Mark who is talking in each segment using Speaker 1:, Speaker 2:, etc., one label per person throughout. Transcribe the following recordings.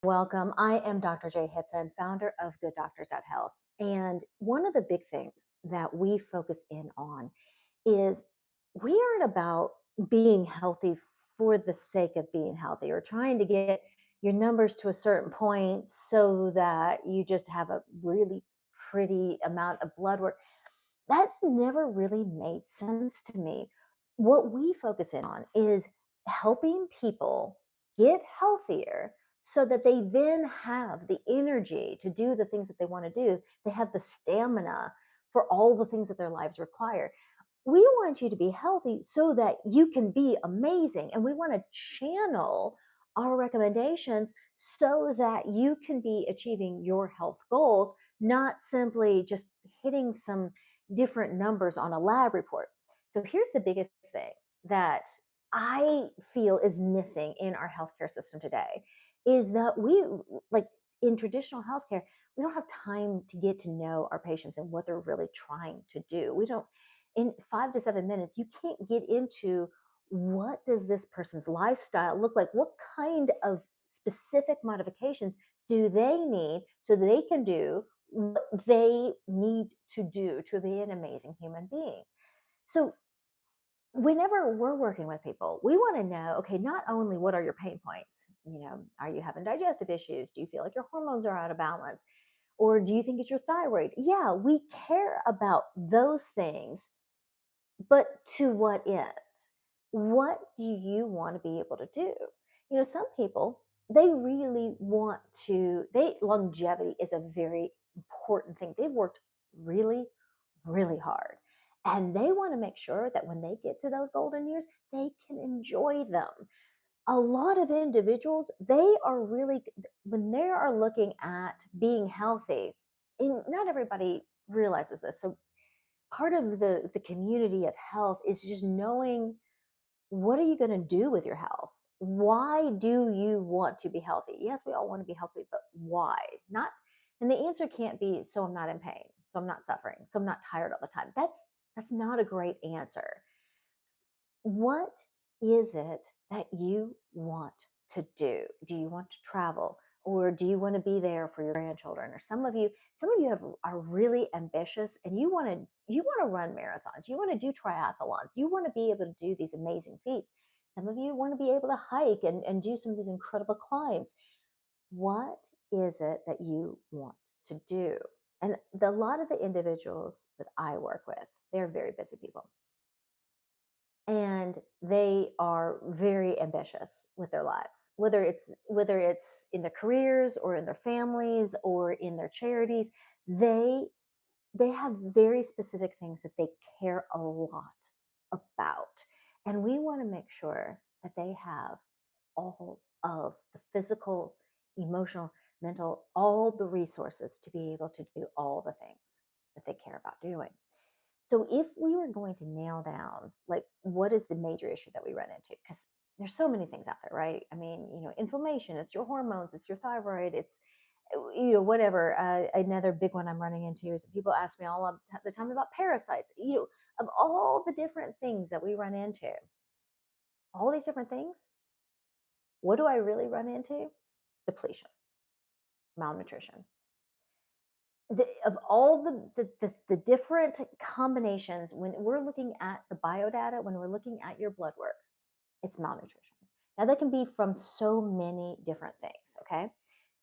Speaker 1: Welcome. I am Dr. J. Hitson, founder of GoodDoctors.Health. And one of the big things that we focus in on is we aren't about being healthy for the sake of being healthy or trying to get your numbers to a certain point so that you just have a really pretty amount of blood work. That's never really made sense to me. What we focus in on is helping people get healthier so that they then have the energy to do the things that they want to do. They have the stamina for all the things that their lives require. We want you to be healthy so that you can be amazing. And we want to channel our recommendations so that you can be achieving your health goals, not simply just hitting some different numbers on a lab report. So here's the biggest thing that I feel is missing in our healthcare system today is that we, like in traditional healthcare, we don't have time to get to know our patients and what they're really trying to do. We don't, in 5 to 7 minutes, you can't get into what does this person's lifestyle look like? What kind of specific modifications do they need so they can do what they need to do to be an amazing human being? So whenever we're working with people, we want to know, okay, not only what are your pain points, are you having digestive issues? Do you feel like your hormones are out of balance? Or do you think it's your thyroid? Yeah, we care about those things, but to what end? What do you want to be able to do? Some people, they really want to, they longevity is a very important thing. They've worked really, really hard. And they want to make sure that when they get to those golden years, they can enjoy them. A lot of individuals, they are really, when they are looking at being healthy, and not everybody realizes this. So part of the community of health is just knowing what are you going to do with your health? Why do you want to be healthy? Yes, we all want to be healthy, but why? Not, and the answer can't be so I'm not in pain, so I'm not suffering, so I'm not tired all the time. That's not a great answer. What is it that you want to do? Do you want to travel, or do you want to be there for your grandchildren? Or some of you are really ambitious and you want to run marathons, you want to do triathlons, you want to be able to do these amazing feats. Some of you want to be able to hike and do some of these incredible climbs. What is it that you want to do? And a lot of the individuals that I work with, they're very busy people, and they are very ambitious with their lives, whether it's in their careers or in their families or in their charities. They they have very specific things that they care a lot about, and we want to make sure that they have all of the physical, emotional, mental, all the resources to be able to do all the things that they care about doing. So if we were going to nail down, like, what is the major issue that we run into? Because there's so many things out there, right? I mean, inflammation, it's your hormones, it's your thyroid, it's, whatever. Another big one I'm running into is people ask me all the time about parasites. Of all the different things that we run into, all these different things, what do I really run into? Depletion, malnutrition. Of all the different combinations, when we're looking at the biodata, when we're looking at your blood work, it's malnutrition. Now, that can be from so many different things, okay?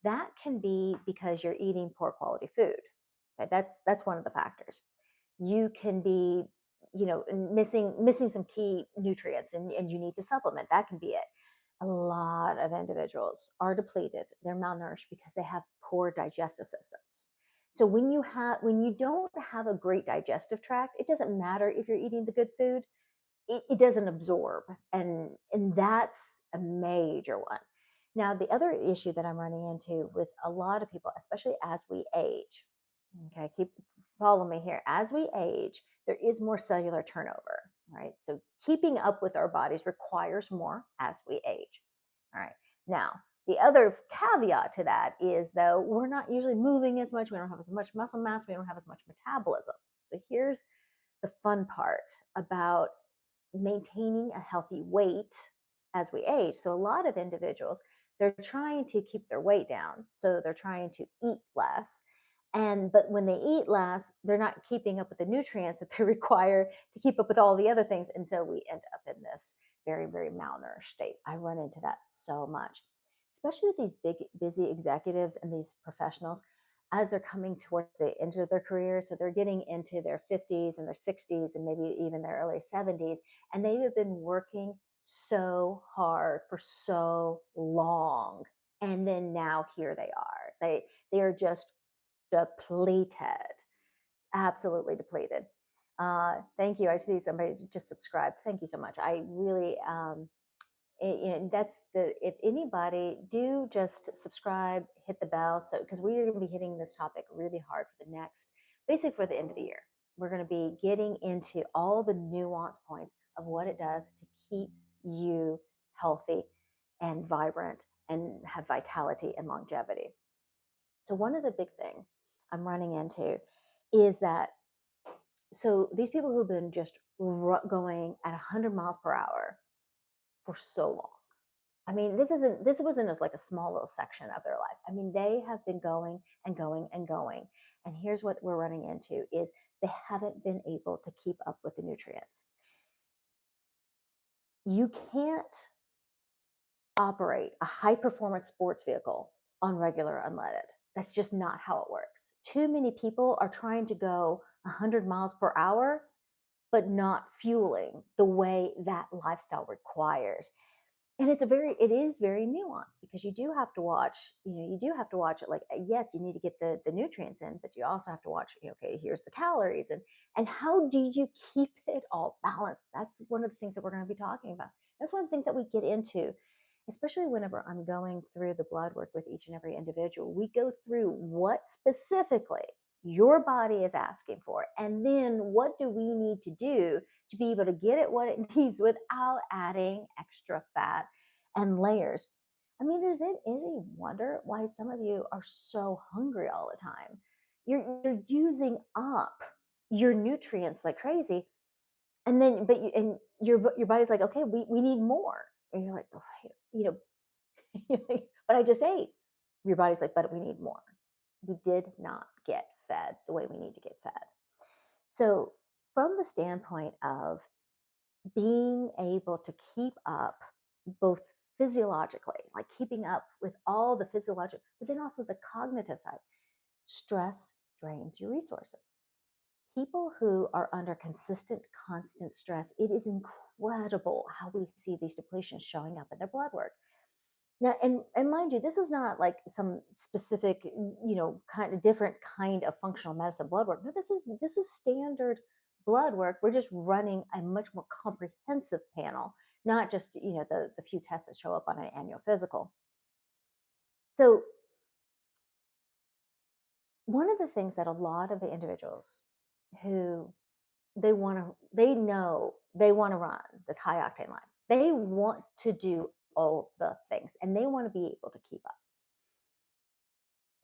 Speaker 1: That can be because you're eating poor quality food. Okay? That's one of the factors. You can be, missing some key nutrients, and you need to supplement. That can be it. A lot of individuals are depleted, they're malnourished because they have poor digestive systems. So when you don't have a great digestive tract, it doesn't matter if you're eating the good food, it doesn't absorb, and that's a major one. Now, the other issue that I'm running into with a lot of people, especially as we age, okay, keep follow me here. As we age, there is more cellular turnover, right? So keeping up with our bodies requires more as we age. All right. Now, the other caveat to that is, though, we're not usually moving as much. We don't have as much muscle mass. We don't have as much metabolism. So here's the fun part about maintaining a healthy weight as we age. So a lot of individuals, they're trying to keep their weight down. So they're trying to eat less. And but when they eat less, they're not keeping up with the nutrients that they require to keep up with all the other things. And so we end up in this very, very malnourished state. I run into that so much, especially with these big, busy executives and these professionals as they're coming towards the end of their career. So they're getting into their 50s and their 60s and maybe even their early 70s. And they have been working so hard for so long. And then now here they are. They are just depleted, absolutely depleted. Thank you. I see somebody just subscribed. Thank you so much. I really that's the if anybody do just subscribe, hit the bell, so because we are going to be hitting this topic really hard for the next, basically for the end of the year. We're going to be getting into all the nuance points of what it does to keep you healthy and vibrant and have vitality and longevity. So one of the big things I'm running into is that, so these people who've been just going at 100 miles per hour for so long. I mean, this wasn't as like a small little section of their life. I mean, they have been going and going and going. And here's what we're running into is they haven't been able to keep up with the nutrients. You can't operate a high performance sports vehicle on regular unleaded. That's just not how it works. Too many people are trying to go 100 miles per hour, but not fueling the way that lifestyle requires. And it is very nuanced because you do have to watch, you do have to watch it like, yes, you need to get the nutrients in, but you also have to watch, okay, here's the calories and how do you keep it all balanced? That's one of the things that we're going to be talking about. That's one of the things that we get into, especially whenever I'm going through the blood work with each and every individual. We go through what specifically your body is asking for, and then what do we need to do to be able to get it what it needs without adding extra fat and layers. I mean, is it any wonder why some of you are so hungry all the time? You're using up your nutrients like crazy, and then and your body's like, okay, we need more, and you're like, oh, you know, but I just ate. Your body's like, but we need more. We did not get fed the way we need to get fed. So, from the standpoint of being able to keep up both physiologically, like keeping up with all the physiological, but then also the cognitive side, stress drains your resources. People who are under consistent, constant stress, it is incredible how we see these depletions showing up in their blood work. Now, and mind you, this is not like some specific, kind of different kind of functional medicine blood work. No, this is standard blood work. We're just running a much more comprehensive panel, not just the few tests that show up on an annual physical. So one of the things that a lot of the individuals who they know they want to run this high octane life, they want to do all the things and they want to be able to keep up.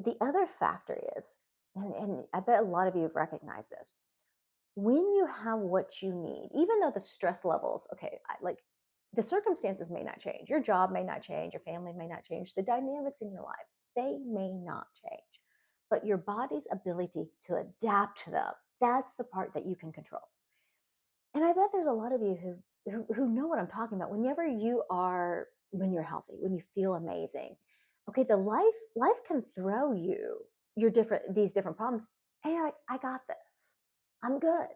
Speaker 1: The other factor is, and I bet a lot of you have recognized this, when you have what you need, even though the stress levels, okay, like the circumstances may not change, your job may not change, your family may not change, the dynamics in your life, they may not change, but your body's ability to adapt to them, that's the part that you can control. And I bet there's a lot of you who know what I'm talking about. When you're healthy, when you feel amazing, okay, the life can throw you these different problems, and you're like, I got this. I'm good.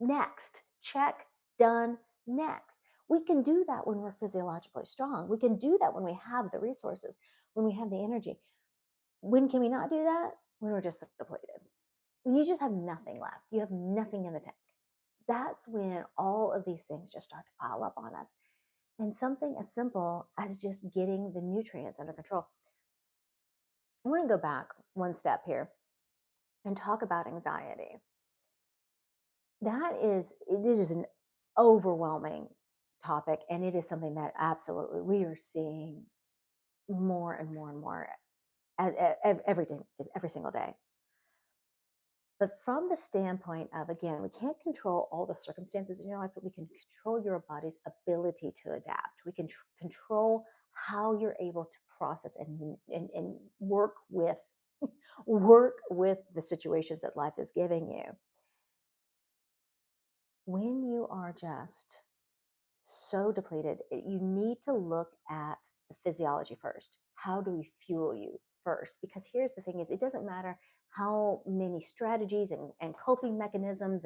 Speaker 1: Next, check, done, next. We can do that when we're physiologically strong. We can do that when we have the resources, when we have the energy. When can we not do that? When we're just depleted. When you just have nothing left, you have nothing in the tank. That's when all of these things just start to pile up on us. And something as simple as just getting the nutrients under control. I want to go back one step here and talk about anxiety. It is an overwhelming topic, and it is something that absolutely we are seeing more and more and more every day, every single day. But from the standpoint of, again, we can't control all the circumstances in your life, but we can control your body's ability to adapt. We can control how you're able to process and work with work with the situations that life is giving you. When you are just so depleted, you need to look at the physiology first. How do we fuel you first? Because here's the thing is it doesn't matter how many strategies and coping mechanisms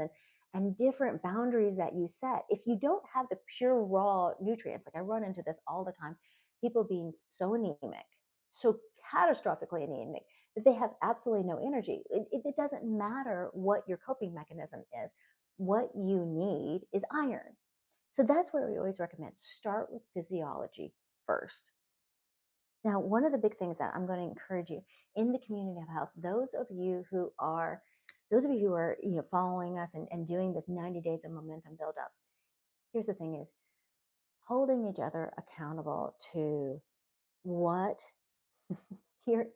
Speaker 1: and different boundaries that you set. If you don't have the pure raw nutrients, like I run into this all the time, people being so anemic, so catastrophically anemic that they have absolutely no energy. It doesn't matter what your coping mechanism is. What you need is iron. So that's where we always recommend start with physiology first. Now, one of the big things that I'm going to encourage you in the community of health, those of you who are following us and doing this 90 days of momentum build up, here's the thing is holding each other accountable to what here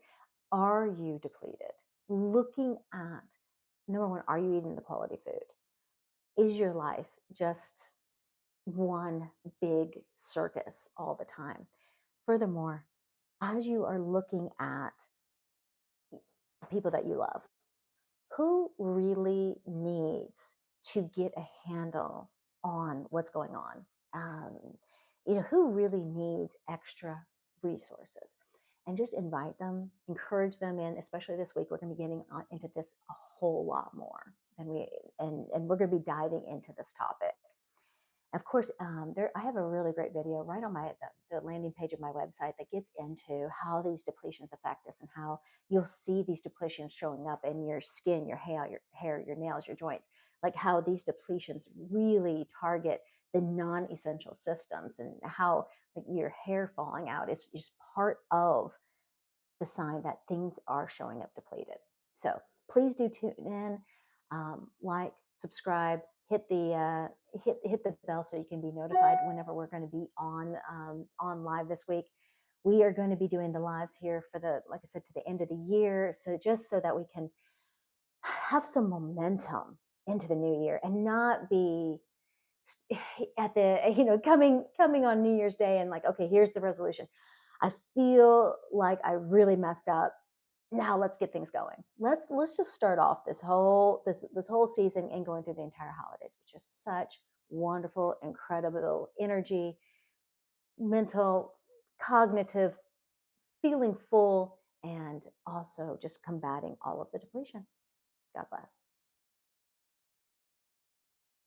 Speaker 1: are you depleted? Looking at number one, are you eating the quality food? Is your life just one big circus all the time? Furthermore, as you are looking at the people that you love, who really needs to get a handle on what's going on? Um, who really needs extra resources? And just invite them, encourage them in, especially this week, we're going to be getting into this a whole lot more than and we're going to be diving into this topic. Of course, I have a really great video right on the landing page of my website that gets into how these depletions affect us and how you'll see these depletions showing up in your skin, your nails, your joints, like how these depletions really target the non-essential systems and how like your hair falling out is just part of the sign that things are showing up depleted. So please do tune in, like, subscribe, hit the bell so you can be notified whenever we're going to be on live this week. We are going to be doing the lives here for like I said, to the end of the year. So just so that we can have some momentum into the new year and not be at the coming on New Year's Day and like, okay, here's the resolution. I feel like I really messed up. Now let's get things going. Let's just start off this whole season and going through the entire holidays with just such wonderful, incredible energy, mental, cognitive, feeling full, and also just combating all of the depletion. God bless.